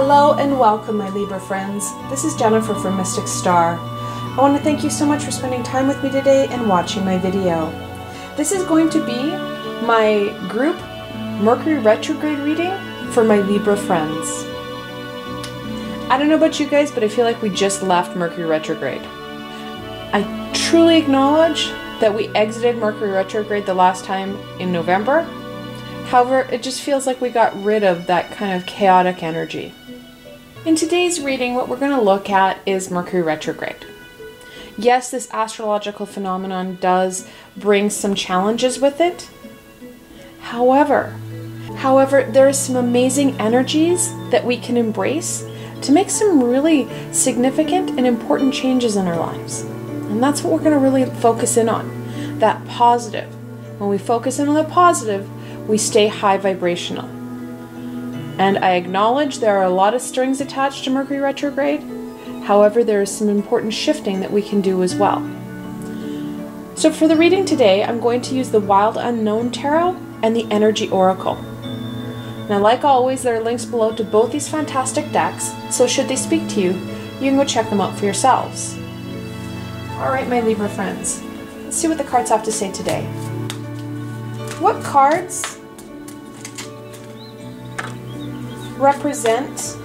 Hello and welcome, my Libra friends. This is Jennifer from Mystic Star. I want to thank you so much for spending time with me today and watching my video. This is going to be my group Mercury Retrograde reading for my Libra friends. I don't know about you guys, but I feel like we just left Mercury Retrograde. I truly acknowledge that we exited Mercury Retrograde the last time in November. However, it just feels like we got rid of that kind of chaotic energy. In today's reading, what we're going to look at is Mercury Retrograde. Yes, this astrological phenomenon does bring some challenges with it. However, there are some amazing energies that we can embrace to make some really significant and important changes in our lives. And that's what we're going to really focus in on, that positive. When we focus in on the positive, we stay high vibrational. And I acknowledge there are a lot of strings attached to Mercury Retrograde. However, there is some important shifting that we can do as well. So for the reading today, I'm going to use the Wild Unknown Tarot and the Energy Oracle. Now, like always, there are links below to both these fantastic decks, so should they speak to you, you can go check them out for yourselves. Alright, my Libra friends, let's see what the cards have to say today. What cards represent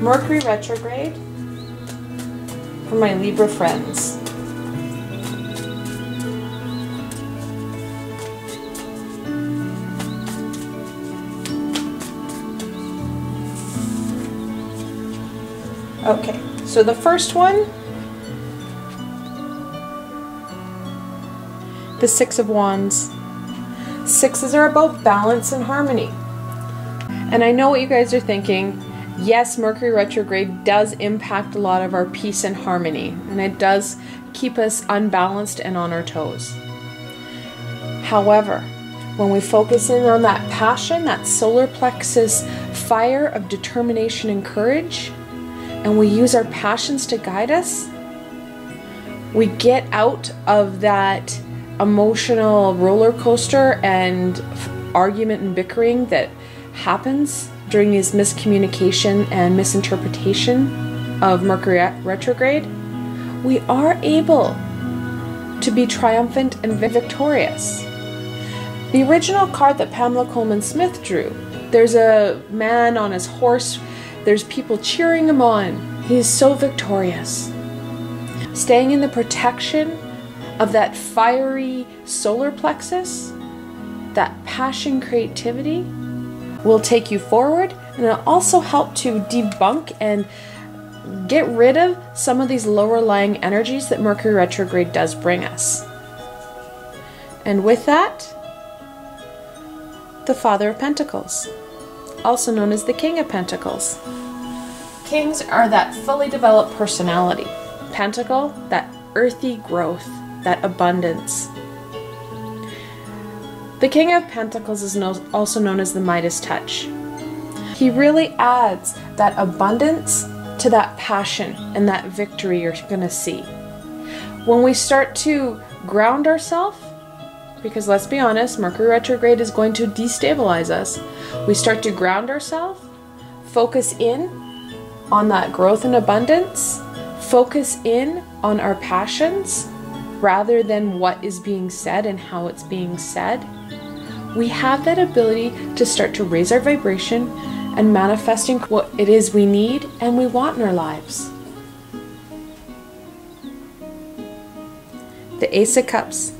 Mercury Retrograde for my Libra friends? Okay, so the first one, the Six of Wands. Sixes are about balance and harmony. And I know what you guys are thinking. Yes, Mercury Retrograde does impact a lot of our peace and harmony, and it does keep us unbalanced and on our toes. However, when we focus in on that passion, that solar plexus fire of determination and courage, and we use our passions to guide us, we get out of that emotional roller coaster and argument and bickering that happens during these miscommunication and misinterpretation of Mercury Retrograde. We are able to be triumphant and victorious. The original card that Pamela Coleman Smith drew, there's a man on his horse, there's people cheering him on. He is so victorious. Staying in the protection of that fiery solar plexus, that passion, creativity, will take you forward, and it'll also help to debunk and get rid of some of these lower lying energies that Mercury Retrograde does bring us. And with that, the Father of Pentacles, also known as the King of Pentacles. Kings are that fully developed personality. Pentacle, that earthy growth, that abundance. The King of Pentacles is also known as the Midas touch. He really adds that abundance to that passion and that victory you're going to see. When we start to ground ourselves, because let's be honest, Mercury Retrograde is going to destabilize us. We start to ground ourselves, focus in on that growth and abundance, focus in on our passions rather than what is being said and how it's being said. We have that ability to start to raise our vibration and manifesting what it is we need and we want in our lives. The Ace of Cups,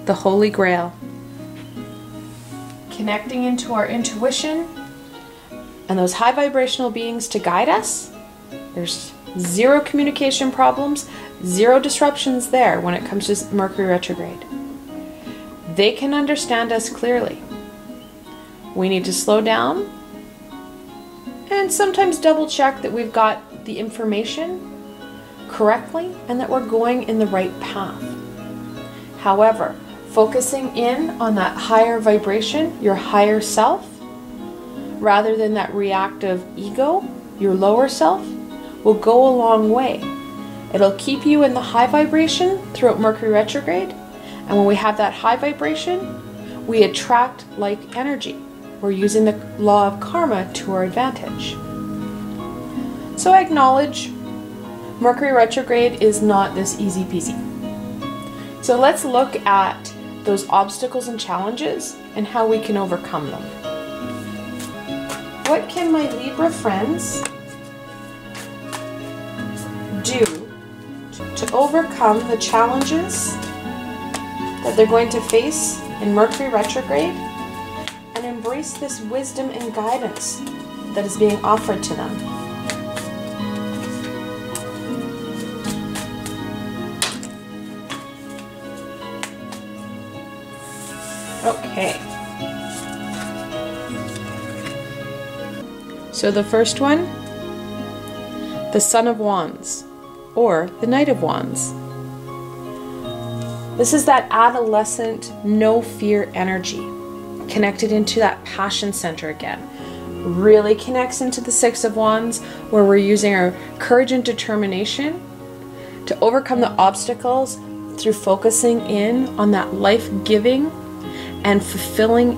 the Holy Grail. Connecting into our intuition and those high vibrational beings to guide us. There's zero communication problems, zero disruptions there when it comes to Mercury Retrograde. They can understand us clearly. We need to slow down and sometimes double check that we've got the information correctly and that we're going in the right path. However, focusing in on that higher vibration, your higher self, rather than that reactive ego, your lower self, will go a long way. It'll keep you in the high vibration throughout Mercury Retrograde, and when we have that high vibration, we attract like energy. we're using the law of karma to our advantage. So I acknowledge Mercury retrograde is not this easy peasy. So let's look at those obstacles and challenges and how we can overcome them. What can my Libra friends do to overcome the challenges that they're going to face in Mercury retrograde and embrace this wisdom and guidance that is being offered to them? Okay. So the first one, the Son of Wands, or the Knight of Wands. This is that adolescent, no fear energy, connected into that passion center again. Really connects into the Six of Wands, where we're using our courage and determination to overcome the obstacles through focusing in on that life-giving and fulfilling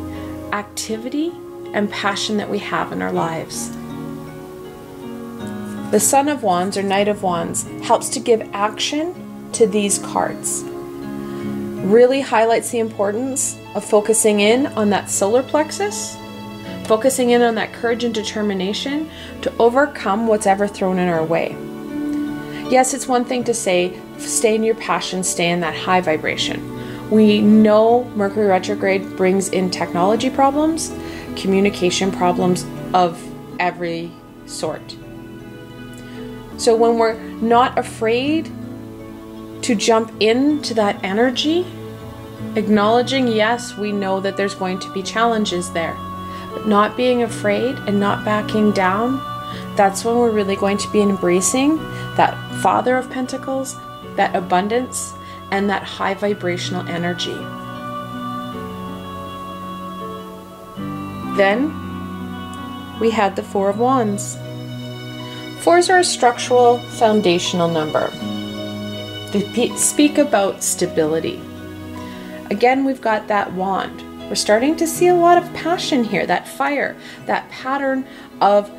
activity and passion that we have in our lives. The Son of Wands or Knight of Wands helps to give action to these cards. Really highlights the importance of focusing in on that solar plexus, focusing in on that courage and determination to overcome what's ever thrown in our way. Yes, it's one thing to say, stay in your passion, stay in that high vibration. We know Mercury retrograde brings in technology problems, communication problems of every sort. So when we're not afraid to jump into that energy, acknowledging, yes, we know that there's going to be challenges there, but not being afraid and not backing down, that's when we're really going to be embracing that Father of Pentacles, that abundance, and that high vibrational energy. Then we had the Four of Wands. Fours are a structural foundational number. They speak about stability. Again, we've got that wand. We're starting to see a lot of passion here, that fire, that pattern of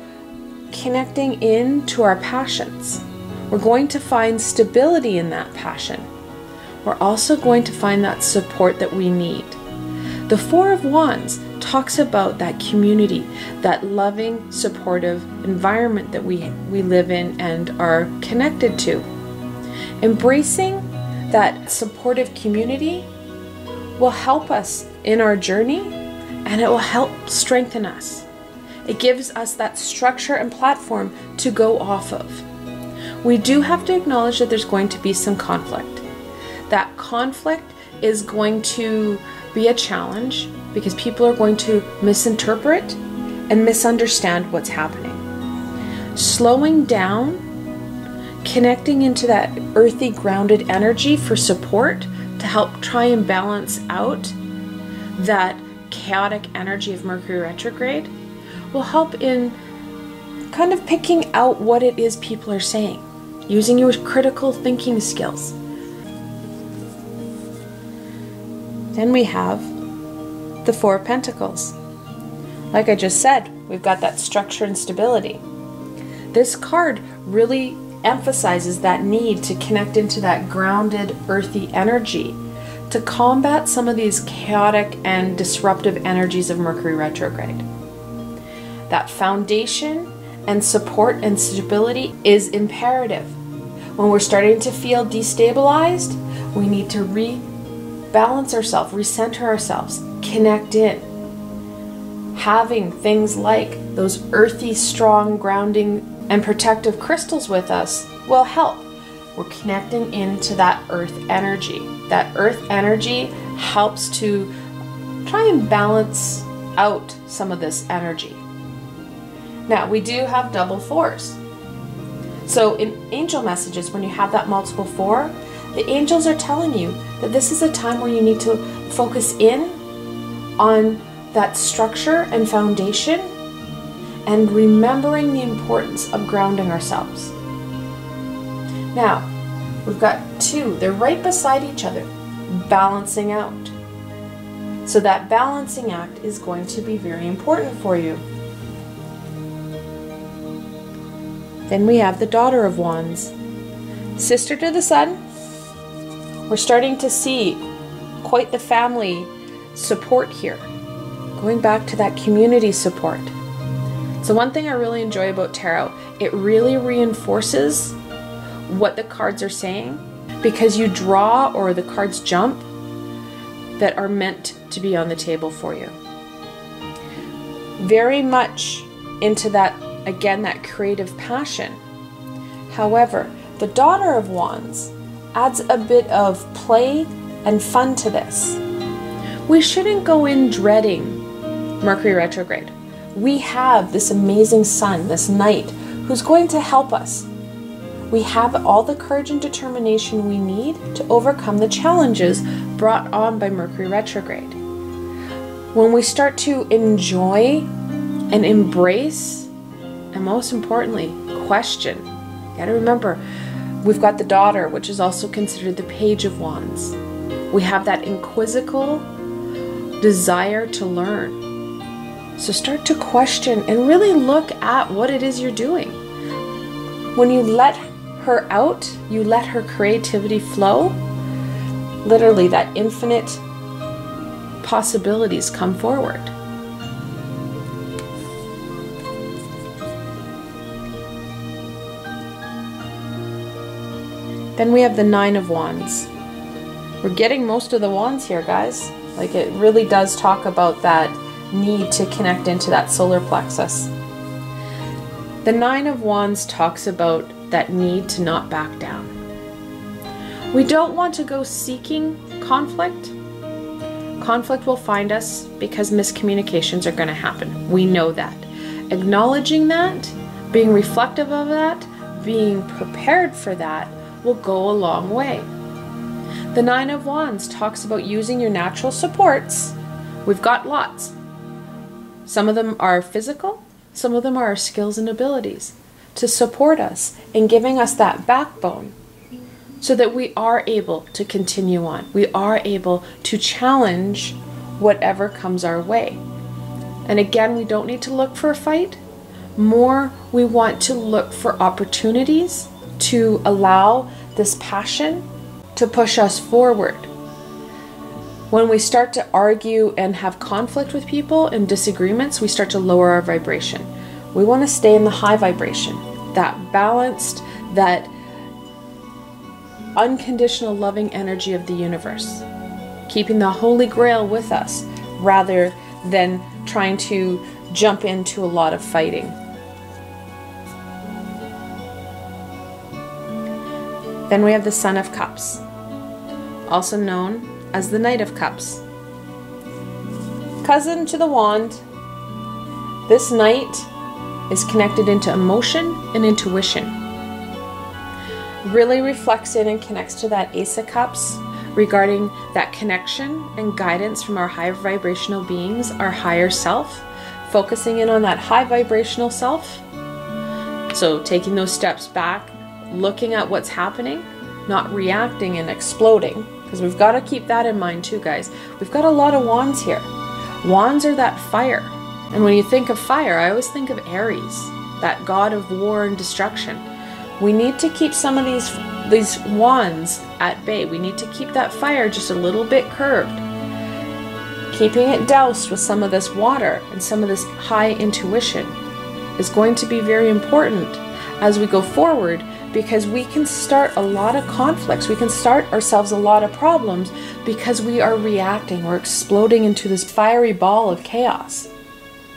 connecting into our passions. We're going to find stability in that passion. We're also going to find that support that we need. The Four of Wands talks about that community, that loving, supportive environment that we live in and are connected to. Embracing that supportive community will help us in our journey, and it will help strengthen us. It gives us that structure and platform to go off of. We do have to acknowledge that there's going to be some conflict. That conflict is going to be a challenge because people are going to misinterpret and misunderstand what's happening. Slowing down, connecting into that earthy, grounded energy for support to help try and balance out that chaotic energy of Mercury retrograde will help in kind of picking out what it is people are saying, using your critical thinking skills. Then we have the Four of Pentacles. Like I just said, we've got that structure and stability. This card really emphasizes that need to connect into that grounded, earthy energy to combat some of these chaotic and disruptive energies of Mercury retrograde. That foundation and support and stability is imperative. When we're starting to feel destabilized, we need to rebalance ourselves, recenter ourselves, connect in. Having things like those earthy, strong, grounding, and protective crystals with us will help. We're connecting into that earth energy. That earth energy helps to try and balance out some of this energy. Now, we do have double fours. So in angel messages, when you have that multiple four, the angels are telling you that this is a time where you need to focus in on that structure and foundation and remembering the importance of grounding ourselves. Now, we've got two. They're right beside each other, balancing out. So that balancing act is going to be very important for you. Then we have the Daughter of Wands. Sister to the Sun. We're starting to see quite the family support here. Going back to that community support. So one thing I really enjoy about tarot, it really reinforces what the cards are saying, because you draw, or the cards jump, that are meant to be on the table for you. Very much into that, again, that creative passion. However, the Daughter of Wands adds a bit of play and fun to this. We shouldn't go in dreading Mercury retrograde. We have this amazing sun, this knight, who's going to help us. We have all the courage and determination we need to overcome the challenges brought on by Mercury retrograde. When we start to enjoy and embrace, and most importantly, question. You gotta remember, we've got the Daughter, which is also considered the Page of Wands. We have that inquisical desire to learn. So start to question and really look at what it is you're doing. When you let her out, you let her creativity flow, literally that infinite possibilities come forward. Then we have the Nine of Wands. We're getting most of the wands here, guys. Like, it really does talk about that need to connect into that solar plexus. The Nine of Wands talks about that need to not back down. We don't want to go seeking conflict. Conflict will find us because miscommunications are going to happen. We know that. Acknowledging that, being reflective of that, being prepared for that will go a long way. The Nine of Wands talks about using your natural supports. We've got lots. Some of them are physical, some of them are our skills and abilities to support us in giving us that backbone so that we are able to continue on. We are able to challenge whatever comes our way. And again, we don't need to look for a fight. More, we want to look for opportunities to allow this passion to push us forward. When we start to argue and have conflict with people and disagreements, we start to lower our vibration. We want to stay in the high vibration, that balanced, that unconditional loving energy of the universe, keeping the Holy Grail with us rather than trying to jump into a lot of fighting. Then we have the Son of Cups, also known as the Knight of Cups. Cousin to the Wand, this Knight is connected into emotion and intuition. Really reflects in and connects to that Ace of Cups regarding that connection and guidance from our high vibrational beings, our higher self, focusing in on that high vibrational self. So taking those steps back, looking at what's happening, not reacting and exploding, because we've got to keep that in mind too, guys. We've got a lot of wands here. Wands are that fire. And when you think of fire, I always think of Aries, that god of war and destruction. We need to keep some of these wands at bay. We need to keep that fire just a little bit curved. Keeping it doused with some of this water and some of this high intuition is going to be very important as we go forward, because we can start a lot of conflicts. We can start ourselves a lot of problems because we are reacting. We're exploding into this fiery ball of chaos.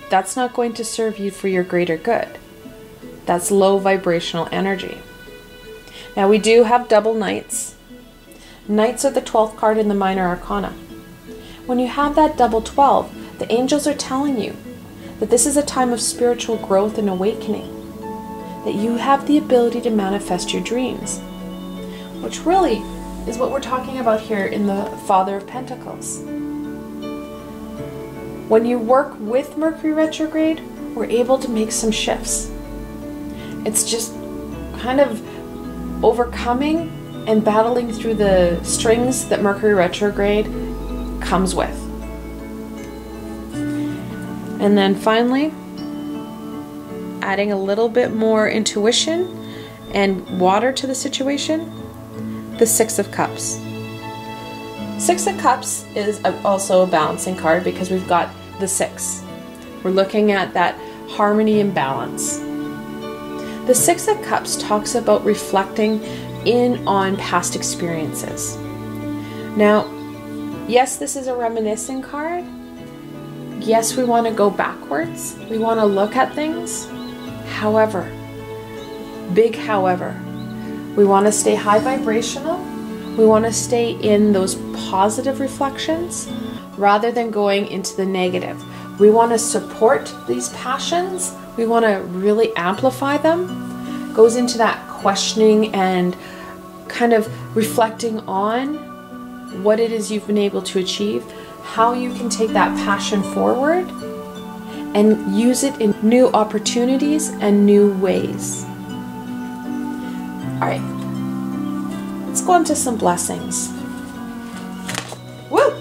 That's not going to serve you for your greater good. That's low vibrational energy. Now we do have double knights. Knights are the 12th card in the minor arcana. When you have that double 12, the angels are telling you that this is a time of spiritual growth and awakening, that you have the ability to manifest your dreams, which really is what we're talking about here in the Father of Pentacles. When you work with Mercury retrograde, we're able to make some shifts. It's just kind of overcoming and battling through the strings that Mercury retrograde comes with. And then finally, adding a little bit more intuition and water to the situation, the Six of Cups. Six of Cups is also a balancing card because we've got the six. We're looking at that harmony and balance. The Six of Cups talks about reflecting in on past experiences. Now, yes, this is a reminiscing card. Yes, we want to go backwards. We want to look at things. However, big however, we want to stay high vibrational. We want to stay in those positive reflections rather than going into the negative. We want to support these passions. We want to really amplify them. Goes into that questioning and kind of reflecting on what it is you've been able to achieve, how you can take that passion forward and use it in new opportunities and new ways. All right, let's go into some blessings. Woo!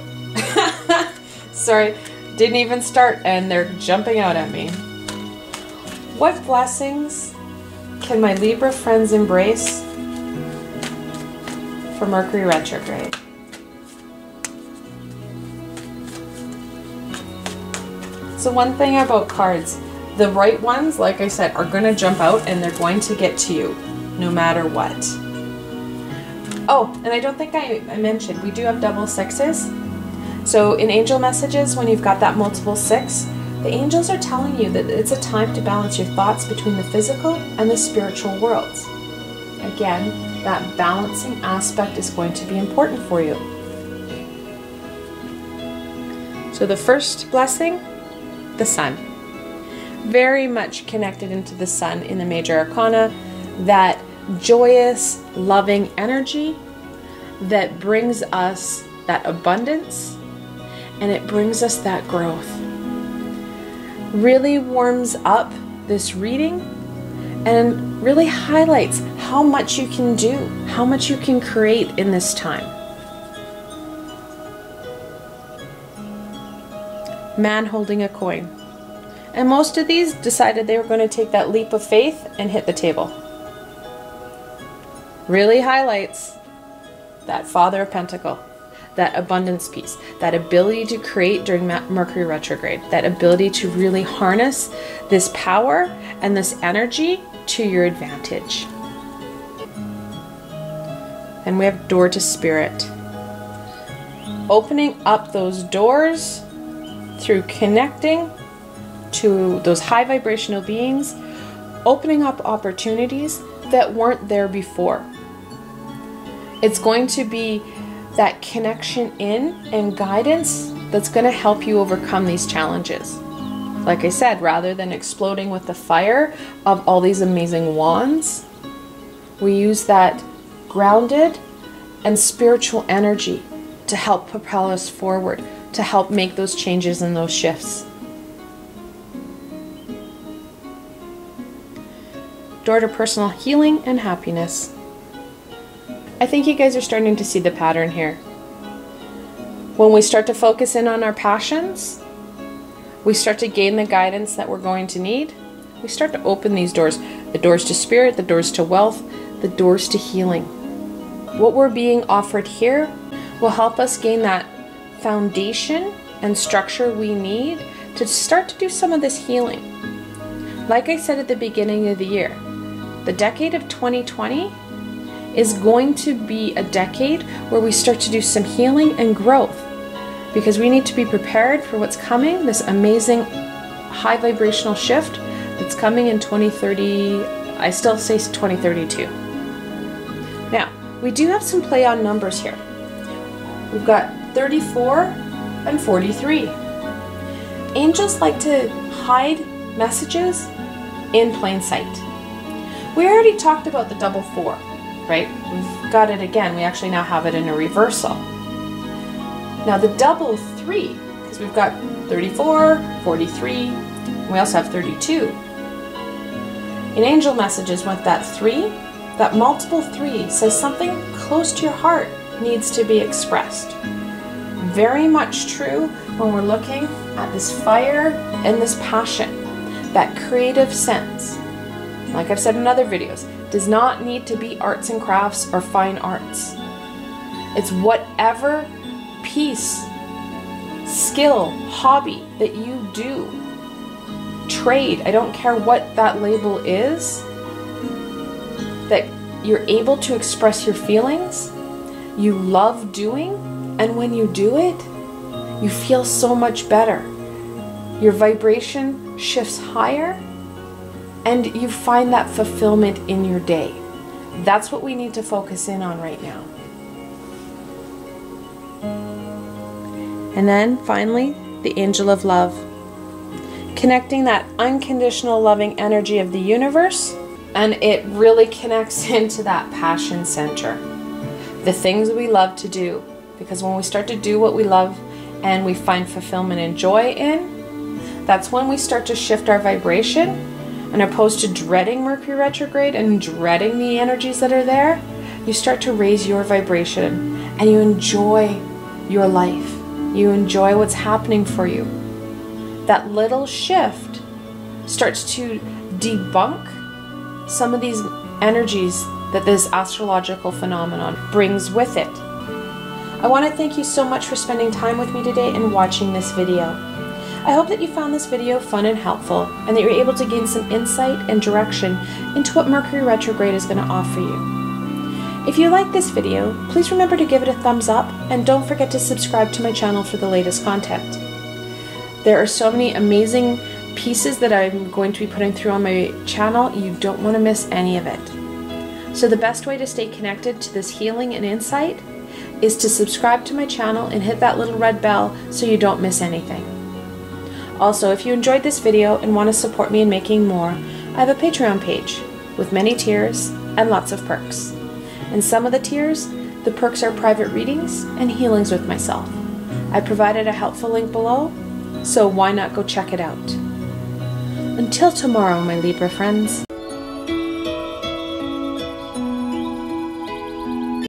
Sorry, didn't even start and they're jumping out at me. What blessings can my Libra friends embrace for Mercury retrograde? So one thing about cards, the right ones, like I said, are going to jump out and they're going to get to you no matter what. Oh, and I don't think I mentioned, we do have double sixes. So in angel messages, when you've got that multiple six, the angels are telling you that it's a time to balance your thoughts between the physical and the spiritual worlds. Again, that balancing aspect is going to be important for you. So the first blessing, the sun. Very much connected into the sun in the major arcana, that joyous, loving energy that brings us that abundance and it brings us that growth. Really warms up this reading and really highlights how much you can do, how much you can create in this time. Man holding a coin. And most of these decided they were going to take that leap of faith and hit the table. Really highlights that Father of Pentacle, that abundance piece, that ability to create during Mercury retrograde, that ability to really harness this power and this energy to your advantage. And we have door to spirit. Opening up those doors through connecting to those high vibrational beings, opening up opportunities that weren't there before. It's going to be that connection in and guidance that's going to help you overcome these challenges. Like I said, rather than exploding with the fire of all these amazing wands, we use that grounded and spiritual energy to help propel us forward, to help make those changes and those shifts. Door to personal healing and happiness. I think you guys are starting to see the pattern here. When we start to focus in on our passions, we start to gain the guidance that we're going to need. We start to open these doors. The doors to spirit, the doors to wealth, the doors to healing. What we're being offered here will help us gain that foundation and structure we need to start to do some of this healing. Like I said at the beginning of the year, the decade of 2020 is going to be a decade where we start to do some healing and growth, because we need to be prepared for what's coming, this amazing high vibrational shift that's coming in 2030. I still say 2032. Now, we do have some play on numbers here. We've got 34 and 43. Angels like to hide messages in plain sight. We already talked about the double 4, right? We've got it again. We actually now have it in a reversal. Now the double 3, because we've got 34, 43, and we also have 32. In angel messages with that 3, that multiple 3 says something close to your heart needs to be expressed. Very much true when we're looking at this fire and this passion, that creative sense, like I've said in other videos, does not need to be arts and crafts or fine arts. It's whatever piece, skill, hobby that you do, trade, I don't care what that label is, that you're able to express your feelings, you love doing, and when you do it, you feel so much better. Your vibration shifts higher, and you find that fulfillment in your day. That's what we need to focus in on right now. And then finally, the angel of love. Connecting that unconditional loving energy of the universe, and it really connects into that passion center. The things we love to do. Because when we start to do what we love and we find fulfillment and joy in, that's when we start to shift our vibration. And opposed to dreading Mercury retrograde and dreading the energies that are there, you start to raise your vibration and you enjoy your life. You enjoy what's happening for you. That little shift starts to debunk some of these energies that this astrological phenomenon brings with it. I want to thank you so much for spending time with me today and watching this video. I hope that you found this video fun and helpful, and that you're able to gain some insight and direction into what Mercury retrograde is going to offer you. If you like this video, please remember to give it a thumbs up, and don't forget to subscribe to my channel for the latest content. There are so many amazing pieces that I'm going to be putting through on my channel. You don't want to miss any of it. So the best way to stay connected to this healing and insight is to subscribe to my channel and hit that little red bell so you don't miss anything. Also, if you enjoyed this video and want to support me in making more, I have a Patreon page with many tiers and lots of perks. In some of the tiers, the perks are private readings and healings with myself. I provided a helpful link below, so why not go check it out. Until tomorrow, my Libra friends.